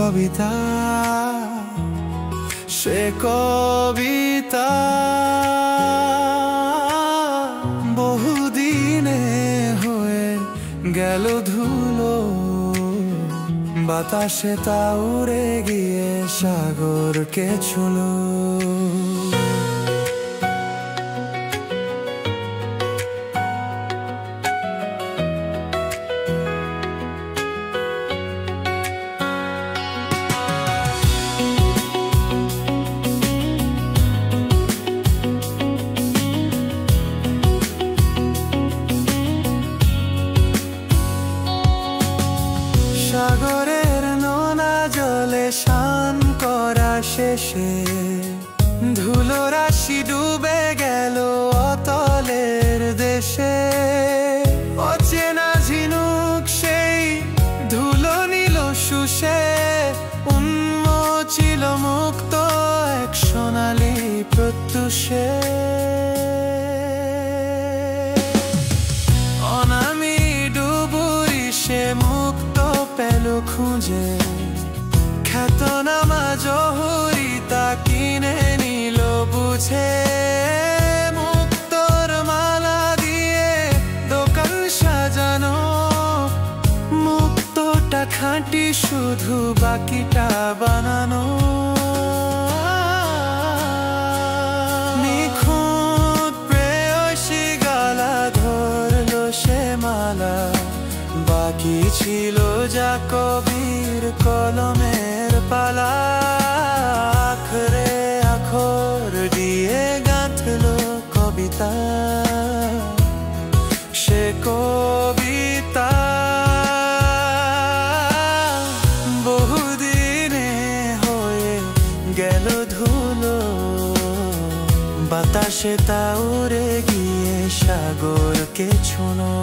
কবিতা, সে কবিতা বহুদিনে হয়ে গেল ধুলো, বাতাসে তা উড়ে গিয়ে সাগরকে ছুঁলো। সাগরের নোনা জলে স্নান করা শেষে ধুলো রাশি ডুবে গেল অতলের দেশে। অচেনা ঝিনুক সেই ধুলো নিল শুষে, উন্মোচিল মুক্ত এক সোনালি প্রত্যুষে। অনামি ডুবুরি সে মুক্ত পেল খুঁজে, খ্যাতনামা জহুরি তা কিনে নিল বুঝে। মুক্তোর মালা দিয়ে দোকান সাজানো, মুক্তোটা খাঁটি শুধু বাকিটা বানানো। নিখুঁত প্রেয়সী গালা ধরলো সে মালা, বাকি ছিল যা কবির কলমের পালা। আখরে আখর দিয়ে গাঁথলো কবিতা, সে কবিতা বহুদিনে হয়ে গেল ধুলো, বাতাসে তা উড়ে গিয়ে সাগরকে ছুঁলো।